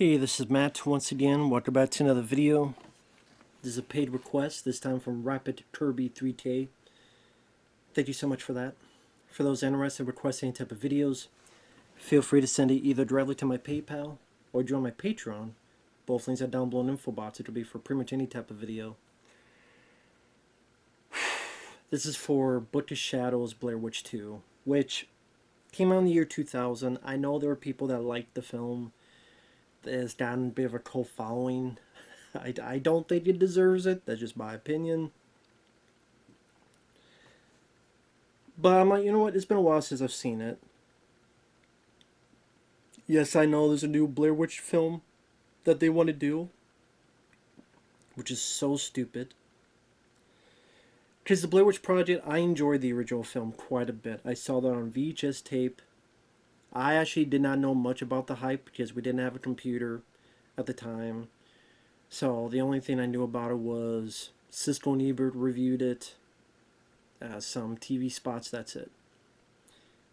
Hey, this is Matt once again. Welcome back to another video. This is a paid request, this time from Rapid Kirby 3K. Thank you so much for that. For those interested in requesting any type of videos, feel free to send it either directly to my PayPal or join my Patreon. Both links are down below in the info box. It'll be for pretty much any type of video. This is for Book of Shadows Blair Witch 2, which came out in the year 2000. I know there are people that liked the film. It's gotten a bit of a cult following. I don't think it deserves it. That's just my opinion. But I'm like, you know what? It's been a while since I've seen it. Yes, I know there's a new Blair Witch film that they want to do, which is so stupid. Because the Blair Witch Project, I enjoyed the original film quite a bit. I saw that on VHS tape. I actually did not know much about the hype because we didn't have a computer at the time. So the only thing I knew about it was Siskel and Ebert reviewed it, some TV spots, that's it.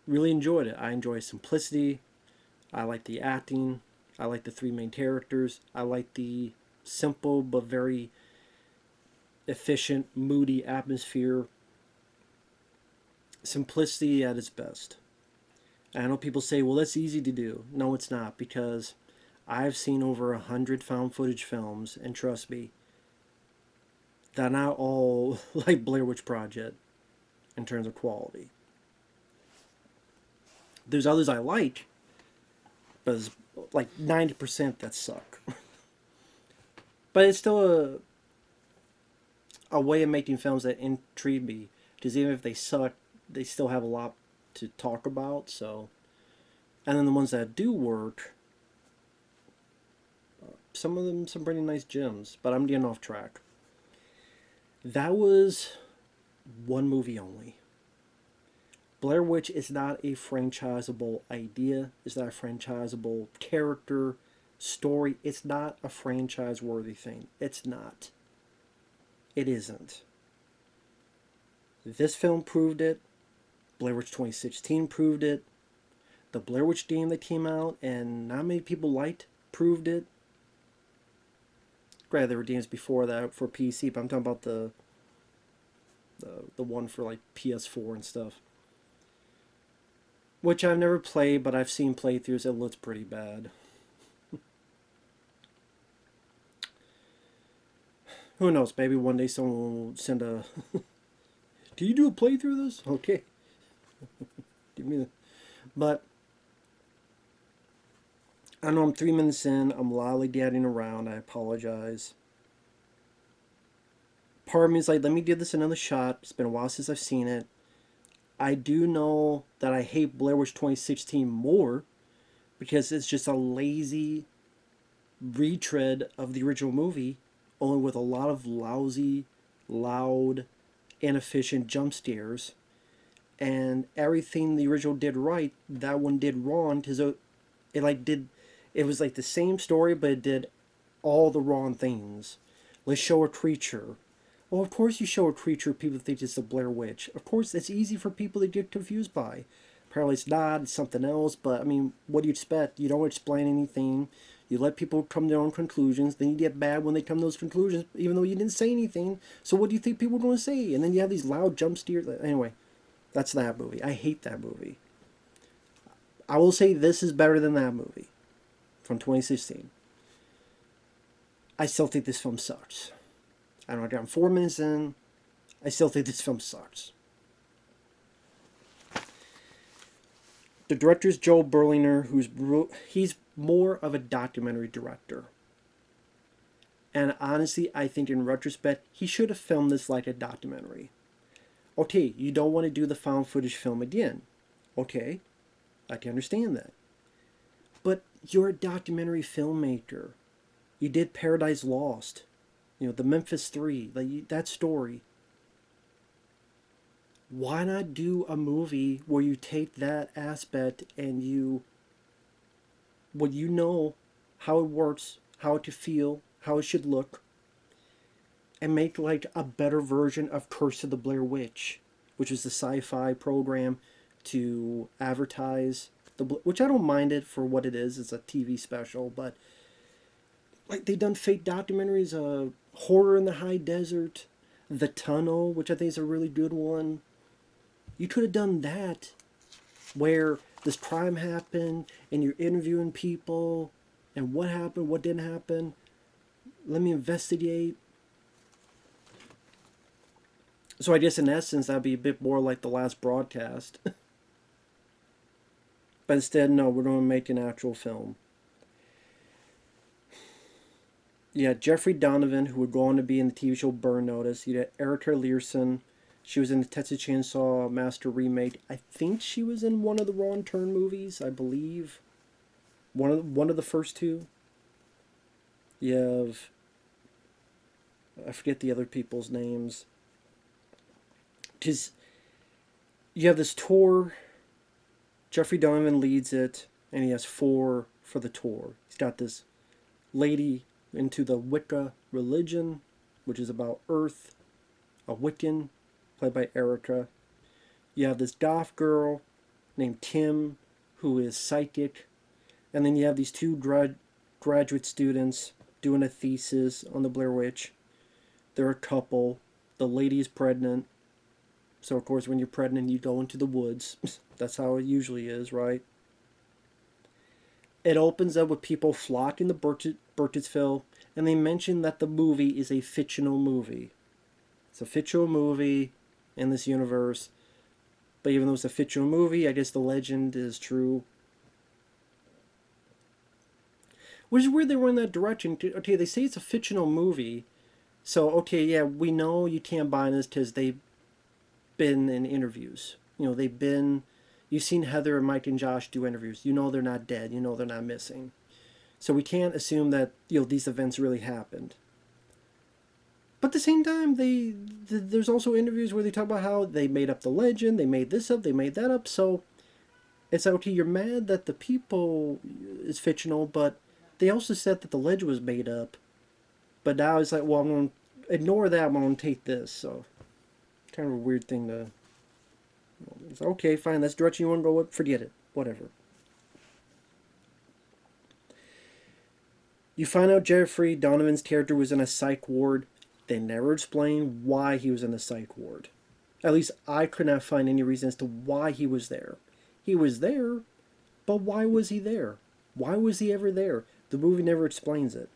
Really enjoyed it. I enjoy simplicity. I like the acting. I like the three main characters. I like the simple but very efficient, moody atmosphere. Simplicity at its best. I know people say, well, that's easy to do. No, it's not, because I've seen over 100 found footage films, and trust me, they're not all like Blair Witch Project in terms of quality. There's others I like, but it's like 90% that suck. But it's still a way of making films that intrigue me, because even if they suck, they still have a lot to talk about. So, and then the ones that do work, some of them some pretty nice gems, but I'm getting off track. That was one movie only. Blair Witch is not a franchisable idea. It's not a franchisable character, story. It's not a franchise worthy thing. It's not. It isn't. This film proved it. Blair Witch 2016 proved it. The Blair Witch game that came out and not many people liked proved it. Granted, there were games before that for PC, but I'm talking about the one for like PS4 and stuff. Which I've never played, but I've seen playthroughs. It looks pretty bad. Who knows? Maybe one day someone will send a... Do you do a playthrough of this? Okay. Give me the... But I know I'm 3 minutes in. I'm lollygagging around. I apologize. Part of me is like, let me give this another shot. It's been a while since I've seen it. I do know that I hate Blair Witch 2016 more because it's just a lazy retread of the original movie, only with a lot of lousy, loud, inefficient jump scares. And everything the original did right, that one did wrong, because it was like the same story, but it did all the wrong things. Let's show a creature. Well, of course you show a creature people think it's a Blair Witch. Of course, it's easy for people to get confused by. Apparently it's not, it's something else, but I mean, what do you expect? You don't explain anything. You let people come to their own conclusions. Then you get mad when they come to those conclusions, even though you didn't say anything. So what do you think people are going to say? And then you have these loud jump scares. Anyway. That's that movie. I hate that movie. I will say this is better than that movie from 2016. I still think this film sucks. I don't know, I'm 4 minutes in. I still think this film sucks. The director is Joe Berlinger, he's more of a documentary director. And honestly, I think in retrospect, he should have filmed this like a documentary. Okay, you don't want to do the found footage film again. Okay, I can understand that. But you're a documentary filmmaker. You did Paradise Lost. You know, the Memphis 3, that story. Why not do a movie where you take that aspect and you know how it works, how it could feel, how it should look, and make like a better version of Curse of the Blair Witch, which was the sci-fi program to advertise which I don't mind it for what it is. It's a TV special, but like they done fake documentaries, Horror in the High Desert, The Tunnel, which I think is a really good one. You could have done that, where this crime happened and you're interviewing people and what happened, what didn't happen. Let me investigate. So I guess in essence that'd be a bit more like the last broadcast. But instead, no, we're going to make an actual film. You had Jeffrey Donovan, who would go on to be in the TV show Burn Notice. You had Erica Leerhsen. She was in the Texas Chainsaw Massacre remake. I think she was in one of the Wrong Turn movies, I believe. One of the first two. You have, I forget the other people's names. Because you have this tour. Jeffrey Donovan leads it, and he has 4 for the tour. He's got this lady into the Wicca religion, which is about Earth, a Wiccan, played by Erica. You have this goth girl named Kim, who is psychic. And then you have these 2 graduate students doing a thesis on the Blair Witch. They're a couple. The lady is pregnant. So, of course, when you're pregnant, you go into the woods. That's how it usually is, right? It opens up with people flocking to Burkittsville, and they mention that the movie is a fictional movie. It's a fictional movie in this universe. But even though it's a fictional movie, I guess the legend is true. Which is weird they went in that direction. Okay, they say it's a fictional movie. So, okay, yeah, we know you can't buy this because they've been in interviews. You've seen Heather and Mike and Josh do interviews. You know they're not dead. You know they're not missing. So we can't assume that, these events really happened. But at the same time, there's also interviews where they talk about how they made up the legend, they made this up, they made that up. So it's like, okay, you're mad that the people is fictional, but they also said that the legend was made up. But now it's like, well, I'm going to ignore that, I'm going to take this. So kind of a weird thing to... It's okay, fine, that's the direction you want to go with, forget it, whatever. You find out Jeffrey Donovan's character was in a psych ward. They never explain why he was in a psych ward. At least I could not find any reason as to why he was there. He was there, but why was he there? Why was he ever there? The movie never explains it.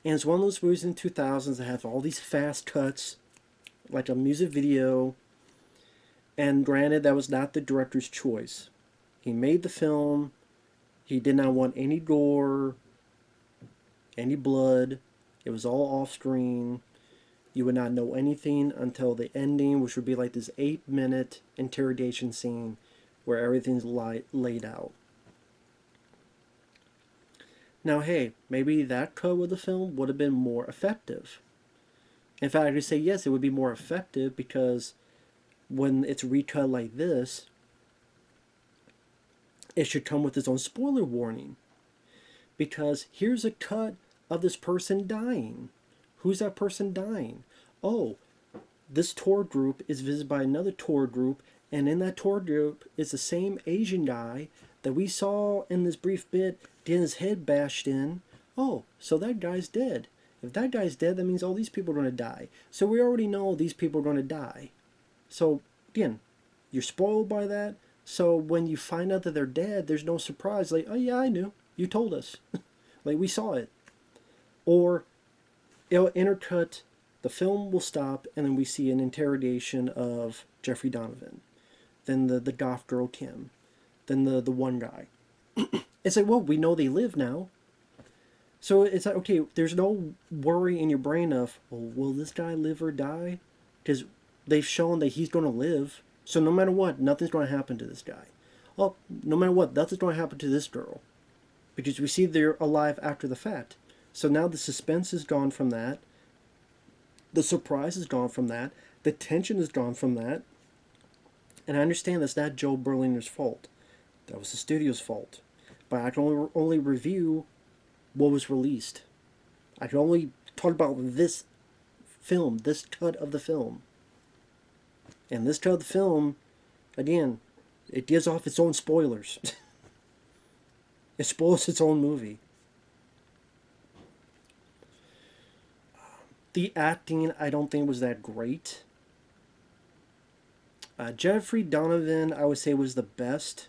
And it's one of those movies in the 2000s that have all these fast cuts, like a music video. And granted, that was not the director's choice. He made the film. He did not want any gore, any blood. It was all off screen. You would not know anything until the ending, which would be like this 8-minute interrogation scene where everything's laid out. Now, hey, maybe that cut of the film would have been more effective. In fact, I could say yes, it would be more effective because when it's recut like this, it should come with its own spoiler warning. Because here's a cut of this person dying. Who's that person dying? Oh, this tour group is visited by another tour group, and in that tour group is the same Asian guy that we saw in this brief bit getting his head bashed in. Oh, so that guy's dead. If that guy's dead, that means all these people are going to die. So we already know these people are going to die. So, again, you're spoiled by that. So when you find out that they're dead, there's no surprise. Like, oh yeah, I knew. You told us. Like, we saw it. Or it'll intercut, the film will stop, and then we see an interrogation of Jeffrey Donovan. Then the goth girl Kim. Then the one guy. It's like, well, we know they live now. So it's like, okay, there's no worry in your brain of, well, will this guy live or die? Because they've shown that he's going to live. So no matter what, nothing's going to happen to this guy. Oh, no matter what, nothing's going to happen to this girl. Because we see they're alive after the fact. So now the suspense is gone from that. The surprise is gone from that. The tension is gone from that. And I understand that's not Joe Berlinger's fault. That was the studio's fault. But I can only review what was released. I can only talk about this film, this cut of the film. And this cut of the film, again, it gives off its own spoilers. It spoils its own movie. The acting, I don't think was that great. Jeffrey Donovan, I would say, was the best.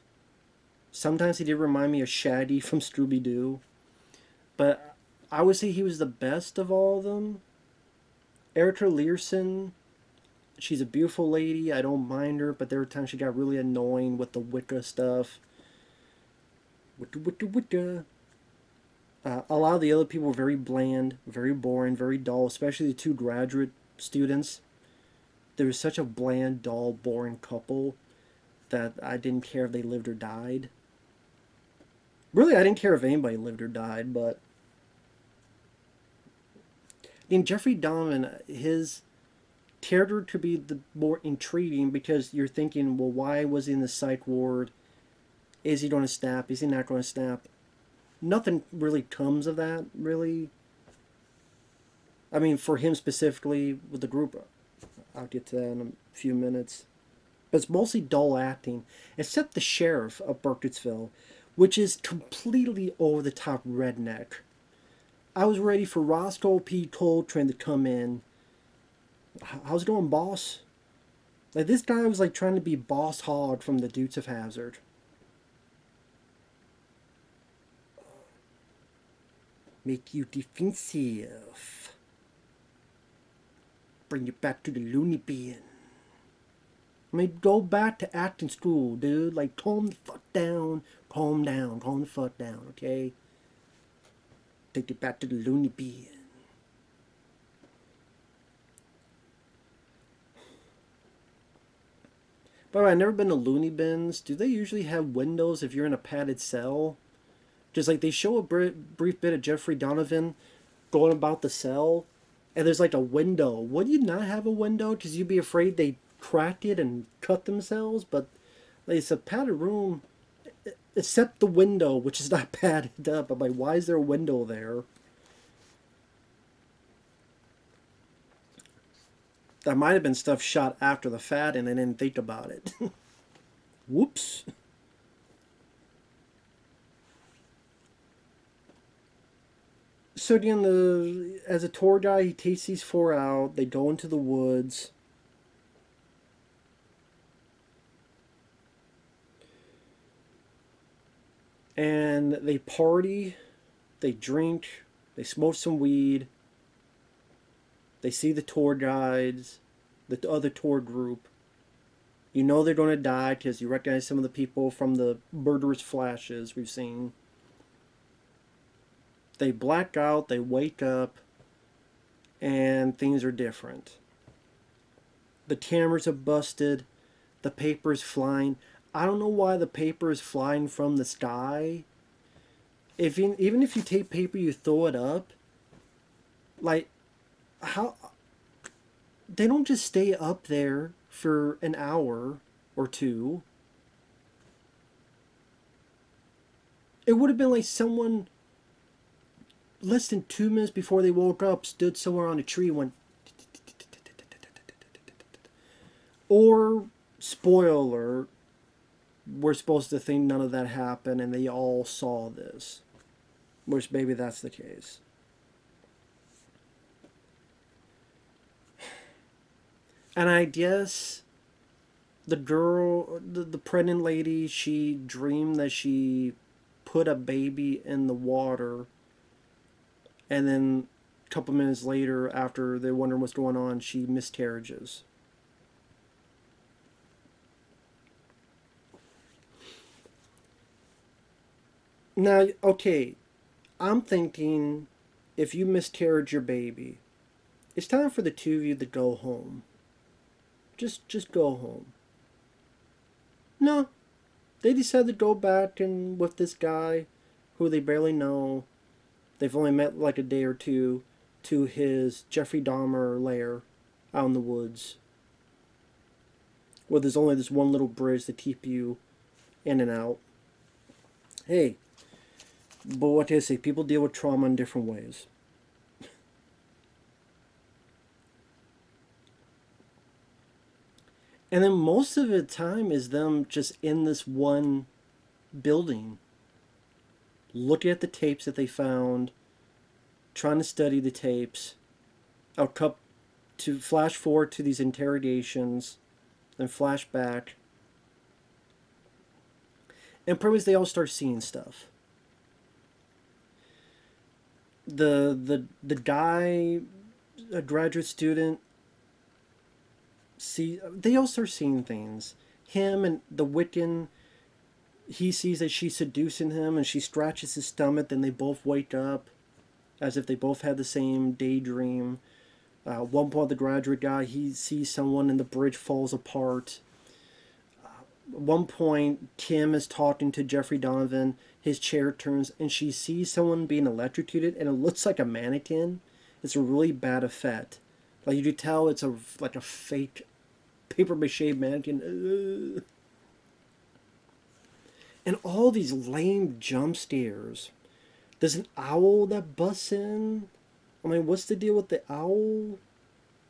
Sometimes he did remind me of Shaggy from Scooby Doo, but I would say he was the best of all of them. Erica Leerhsen, she's a beautiful lady. I don't mind her, but there were times she got really annoying with the Wicca stuff. Wicca, Wicca, Wicca. A lot of the other people were very bland, very boring, very dull, especially the two graduate students. There was such a bland, dull, boring couple that I didn't care if they lived or died. Really, I didn't care if anybody lived or died, but I mean, Jeffrey Donovan, his character to be the more intriguing because you're thinking, well, why was he in the psych ward? Is he going to snap? Is he not going to snap? Nothing really comes of that, really. I mean, for him specifically, with the group, I'll get to that in a few minutes. But it's mostly dull acting, except the sheriff of Burkittsville, which is completely over the top redneck. I was ready for Roscoe P. Coltrane to come in. How's it going, boss? Like, this guy was like trying to be Boss Hogg from the Dukes of Hazzard. Make you defensive. Bring you back to the loony bin. I mean, go back to acting school, dude. Like, calm the fuck down. Calm down. Calm the fuck down, okay? Take you back to the loony bin. By the way, I've never been to loony bins. Do they usually have windows if you're in a padded cell? Just like they show a brief bit of Jeffrey Donovan going about the cell, and there's like a window. Would you not have a window? Because you'd be afraid they crack it and cut themselves. But like, it's a padded room, except the window, which is not padded up. I'm like, why is there a window there? That might have been stuff shot after the fact, and they didn't think about it. Whoops. So again, as a tour guide, he takes these four out. They go into the woods. And they party, they drink, they smoke some weed, they see the tour guides, the other tour group. You know they're going to die because you recognize some of the people from the murderous flashes we've seen. They black out, they wake up, and things are different. The cameras are busted, the paper's flying. I don't know why the paper is flying from the sky. Even if you take paper, you throw it up. Like, how they don't just stay up there for an hour or two. It would have been like someone less than 2 minutes before they woke up stood somewhere on a tree and went. Or, spoiler, we're supposed to think none of that happened and they all saw this. Which maybe that's the case. And I guess the girl, the pregnant lady, she dreamed that she put a baby in the water. And then a couple minutes later, after they're wondering what's going on, she miscarriages. Now, okay, I'm thinking if you miscarriage your baby, it's time for the two of you to go home. Just go home. No, they decide to go back and with this guy who they barely know. They've only met like a day or two to his Jeffrey Dahmer lair out in the woods. Where there's only this one little bridge to keep you in and out. Hey, but what do I say? People deal with trauma in different ways. And then most of the time is them just in this one building. looking at the tapes that they found, trying to study the tapes. I'll cut to flash forward to these interrogations, then flash back. And pretty much they all start seeing stuff. The guy, a graduate student, they all start seeing things. Him and the Wiccan, he sees that she's seducing him and she scratches his stomach, then they both wake up as if they both had the same daydream. One point, the graduate guy, he sees someone and the bridge falls apart. At one point, Kim is talking to Jeffrey Donovan. His chair turns and she sees someone being electrocuted and it looks like a mannequin. It's a really bad effect. Like you could tell it's like a fake paper mache mannequin. And all these lame jump scares. There's an owl that busts in. I mean, what's the deal with the owl?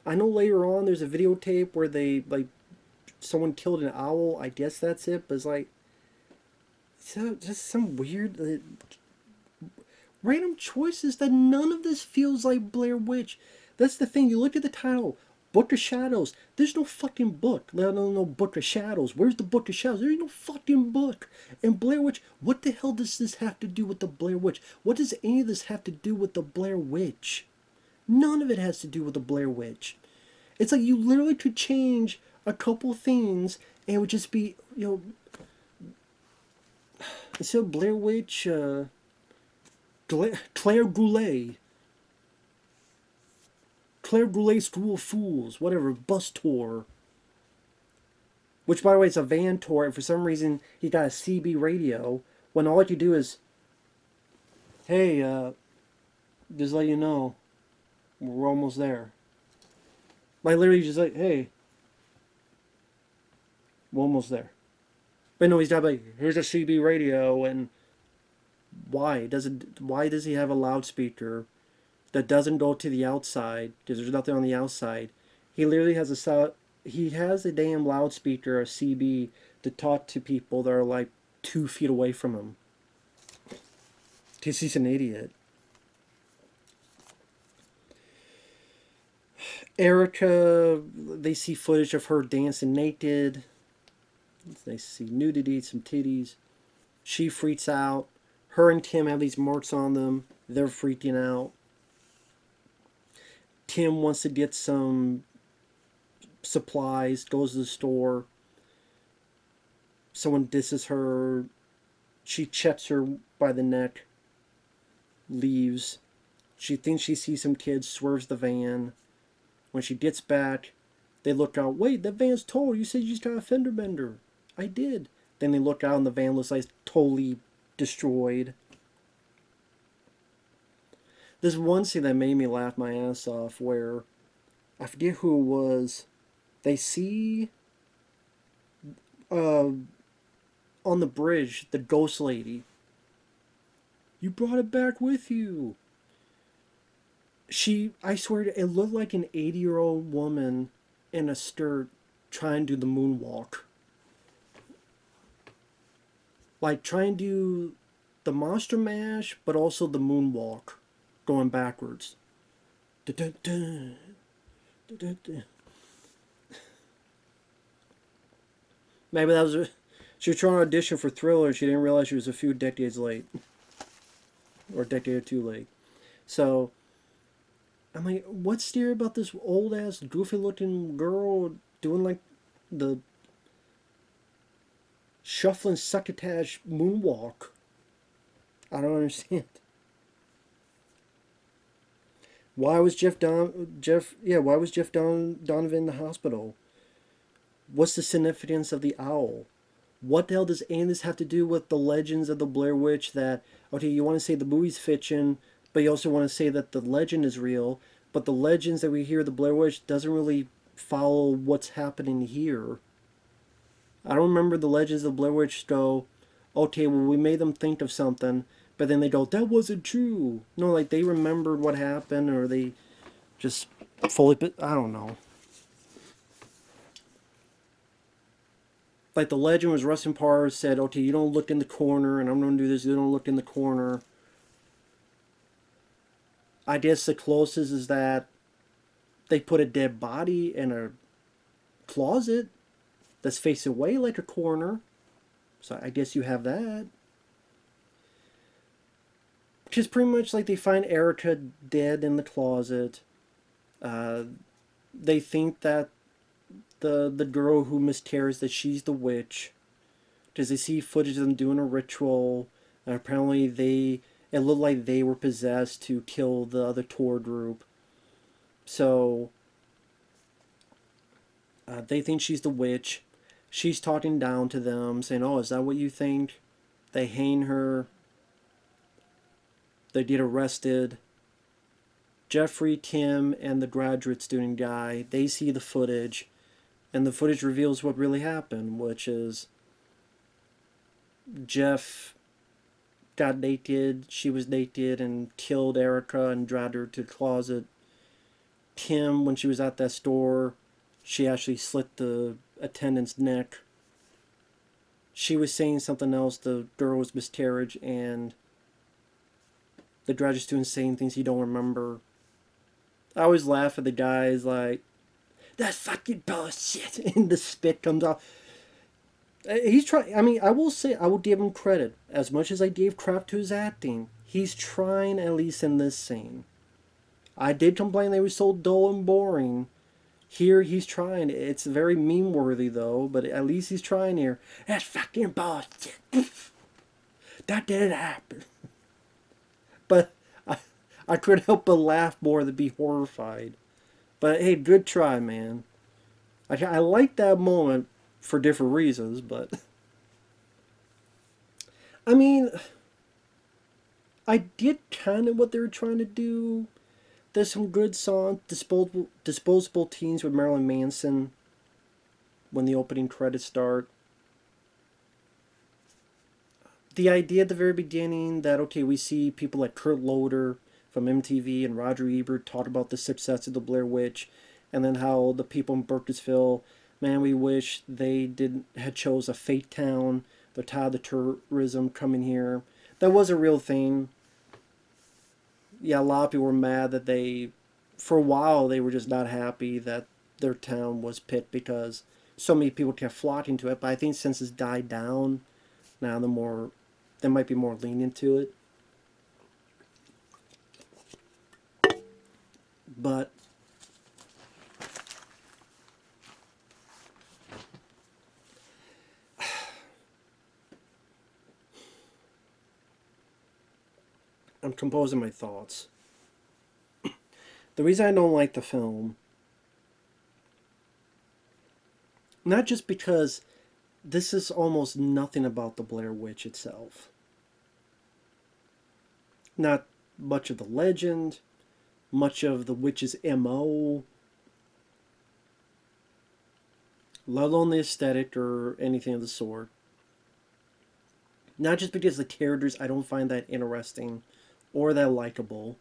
I know later on there's a videotape where they, like, someone killed an owl. I guess that's it, but it's like, so just some weird, random choices that none of this feels like Blair Witch. That's the thing. You look at the title, Book of Shadows. There's no fucking book, let alone no Book of Shadows. Where's the Book of Shadows? There's no fucking book. And Blair Witch, what the hell does this have to do with the Blair Witch? What does any of this have to do with the Blair Witch? None of it has to do with the Blair Witch. It's like you literally could change a couple things and it would just be, instead of Blair Witch, Claire Goulet. Claire Goulet School of Fools, whatever, bus tour. Which, by the way, is a van tour, and for some reason he got a CB radio, when all you do is, hey, just let you know, we're almost there. Like, literally just like, hey, we're almost there. But no, he's not like, here's a CB radio, and why does he have a loudspeaker that doesn't go to the outside because there's nothing on the outside? He literally has a damn loudspeaker, a CB, to talk to people that are like 2 feet away from him. Because he's an idiot. Erica, they see footage of her dancing naked. They see nudity, some titties. She freaks out. Her and Tim have these marks on them. They're freaking out. Tim wants to get some supplies, goes to the store. Someone disses her. She checks her by the neck. Leaves. She thinks she sees some kids, swerves the van. When she gets back, they look out. Wait, that van's totaled. You said you just got a fender bender. I did. Then they look out and the van looks like it's totally destroyed. There's one scene that made me laugh my ass off where, I forget who it was, they see on the bridge the ghost lady. You brought it back with you. I swear, it looked like an 80-year-old woman in a skirt trying to do the moonwalk. Like, trying to do the monster mash, but also the moonwalk, going backwards. Maybe that was she was trying to audition for Thriller. She didn't realize she was a few decades late, or a decade or two late. So I'm like, what's scary about this old ass goofy looking girl doing like the shuffling succotash moonwalk? I don't understand. Why was Donovan in the hospital? What's the significance of the owl? What the hell does any of this have to do with the legends of the Blair Witch? That, okay, you want to say the movie's fiction, but you also want to say that the legend is real, but the legends that we hear of the Blair Witch doesn't really follow what's happening here. I don't remember the legends of the Blair Witch go, okay, well, we made them think of something, but then they go, that wasn't true. No, like, they remembered what happened, or they just fully, I don't know. like the legend was Rustin Parr said, okay, you don't look in the corner, and I'm going to do this, you don't look in the corner. I guess the closest is that they put a dead body in a closet that's facing away like a corner. So I guess you have that. Just pretty much like they find Erica dead in the closet. Uh, they think that the girl who miscarries, that she's the witch. Because they see footage of them doing a ritual. And apparently it looked like they were possessed to kill the other tour group. So they think she's the witch. She's talking down to them, saying, "Oh, is that what you think?" They hang her. They get arrested. Jeffrey, Tim, and the graduate student guy, they see the footage, and the footage reveals what really happened, which is Jeff got naked, she was naked, and killed Erica and dragged her to the closet. Tim, when she was at that store, she actually slit the attendant's neck. She was saying something else, the girl was miscarriage, and the graduate student saying things he don't remember. I always laugh at the guys like, "That's fucking bullshit," and the spit comes off. He's trying. I mean, I will say, I will give him credit. As much as I gave crap to his acting, he's trying, at least in this scene. I did complain they were so dull and boring. Here, he's trying. It's very meme-worthy, though, but at least he's trying here. That's fucking bullshit. That didn't happen. But I couldn't help but laugh more than be horrified. But hey, good try, man. I like that moment for different reasons, but I mean, I did kind of what they were trying to do. There's some good songs, Disposable Teens with Marilyn Manson when the opening credits start. The idea at the very beginning that, okay, we see people like Kurt Loder from MTV and Roger Ebert talk about the success of the Blair Witch, and then how the people in Burkittsville, man, we wish they had chose a fake town. They're tired of the tourism coming here. That was a real thing. Yeah, a lot of people were mad that for a while, they were just not happy that their town was picked because so many people kept flocking to it. But I think since it's died down, now they might be more lenient to it. But I'm composing my thoughts. The reason I don't like the film, not just because this is almost nothing about the Blair Witch itself. Not much of the legend, much of the witch's MO, let alone the aesthetic or anything of the sort. Not just because the characters I don't find that interesting or that likable.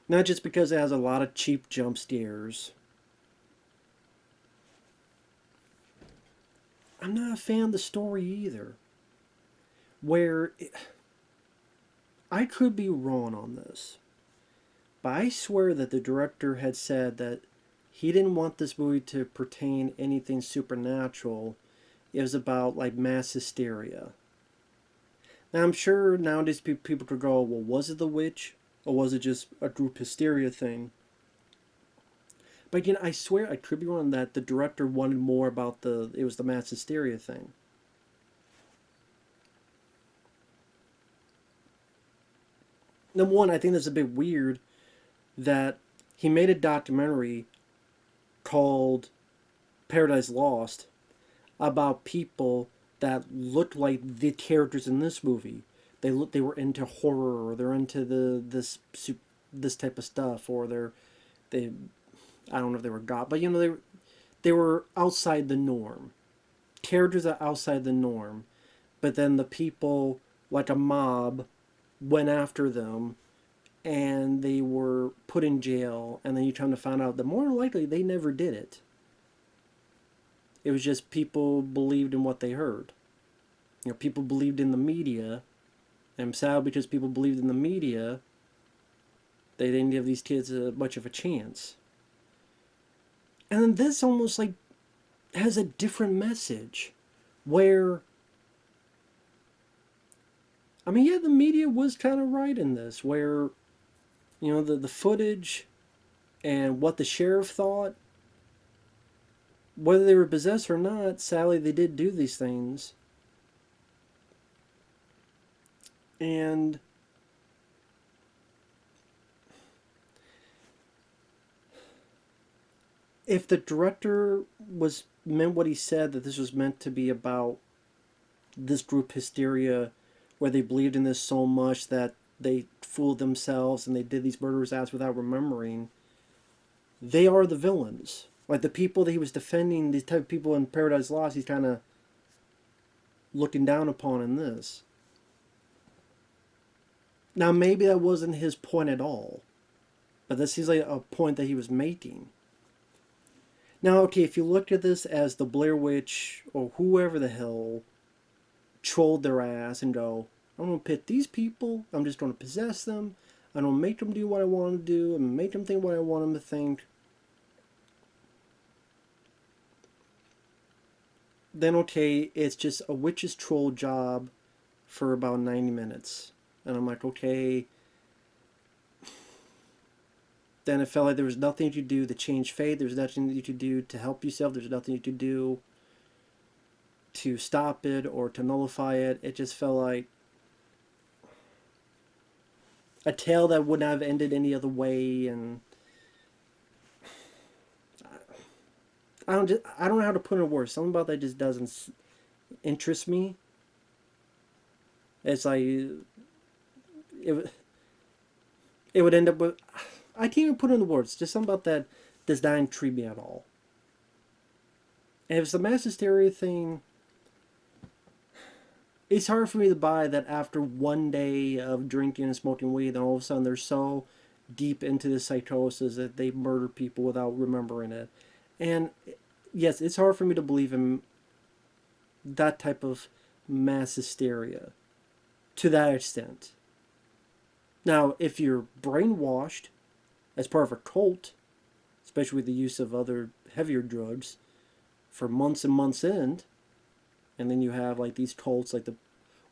Not just because it has a lot of cheap jump scares. I'm not a fan of the story either. I could be wrong on this, but I swear that the director had said that he didn't want this movie to pertain anything supernatural. It was about like mass hysteria. Now I'm sure nowadays people could go, well, was it the witch? Or was it just a group hysteria thing? But again, I swear I could be wrong that the director wanted more about it was the mass hysteria thing. Number one, I think that's a bit weird that he made a documentary called Paradise Lost about people that looked like the characters in this movie. They were into horror, or they're into this type of stuff, or they I don't know if they were god, but they were outside the norm. Characters are outside the norm, but then the people, like a mob, went after them, and they were put in jail, and then you come to find out that more than likely they never did it. It was just people believed in what they heard. You know, people believed in the media. And I'm sad because people believed in the media, they didn't give these kids much of a chance. And then this almost like has a different message where, I mean, yeah, the media was kind of right in this, where, you know, the footage and what the sheriff thought, whether they were possessed or not, sadly, they did do these things. And if the director was meant what he said, that this was meant to be about this group hysteria, where they believed in this so much that they fooled themselves and they did these murderous acts without remembering, they are the villains. Like the people that he was defending, these type of people in Paradise Lost, he's kind of looking down upon in this. Now, maybe that wasn't his point at all, but that seems like a point that he was making. Now, okay, if you look at this as the Blair Witch or whoever the hell trolled their ass and go, I'm going to pit these people, I'm just going to possess them, I'm going to make them do what I want them to do, and make them think what I want them to think, then okay, it's just a witch's troll job for about 90 minutes. And I'm like, okay. Then it felt like there was nothing you could do to change fate. There's nothing you could do to help yourself. There's nothing you could do to stop it or to nullify it. It just felt like a tale that would not have ended any other way. And I don't know how to put it in words. Something about that just doesn't interest me. It's like it would end up with, I can't even put it in the words. Just something about that does not intrigue me at all. And if it's the mass hysteria thing, it's hard for me to buy that after one day of drinking and smoking weed, then all of a sudden they're so deep into the psychosis that they murder people without remembering it. And yes, it's hard for me to believe in that type of mass hysteria to that extent. Now, if you're brainwashed as part of a cult, especially with the use of other heavier drugs, for months and months in, and then you have like these cults, like the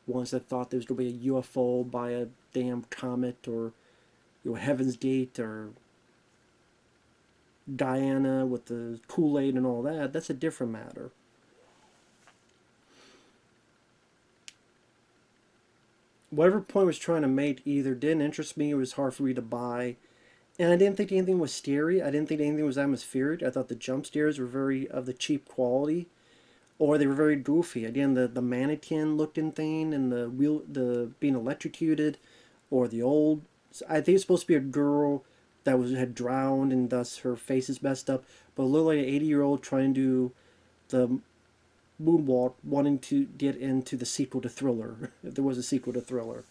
ones that thought there was going to be a UFO by a damn comet, or Heaven's Gate, or Diana with the Kool-Aid and all that. That's a different matter. Whatever point was trying to make either didn't interest me or was hard for me to buy. And I didn't think anything was scary. I didn't think anything was atmospheric. I thought the jump scares were very of the cheap quality, or they were very goofy. Again, the mannequin looking thing and the being electrocuted, or the old. I think it's supposed to be a girl that had drowned and thus her face is messed up, but it looked like an 80-year-old trying to do the moonwalk, wanting to get into the sequel to Thriller, if there was a sequel to Thriller.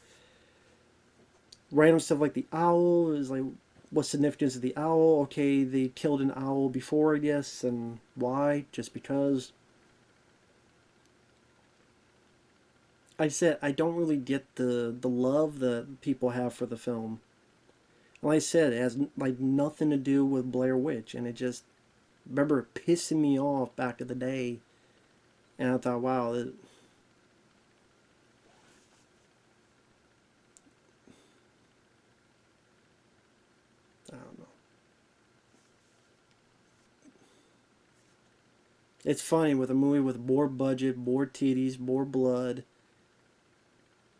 Random stuff like the owl is like, what's the significance of the owl? Okay, they killed an owl before, I guess, and why? Just because. I said, I don't really get the love that people have for the film. Like I said, it has like nothing to do with Blair Witch, and it just, remember, pissing me off back in the day. And I thought, wow, I don't know. It's funny with a movie with more budget, more titties, more blood,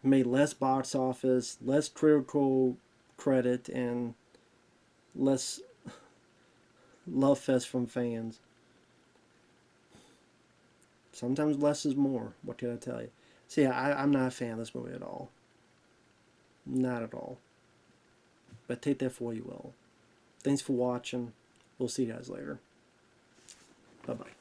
made less box office, less critical credit, and less love fest from fans. Sometimes less is more. What can I tell you? So yeah, I'm not a fan of this movie at all. Not at all. But take that for what you will. Thanks for watching. We'll see you guys later. Bye-bye.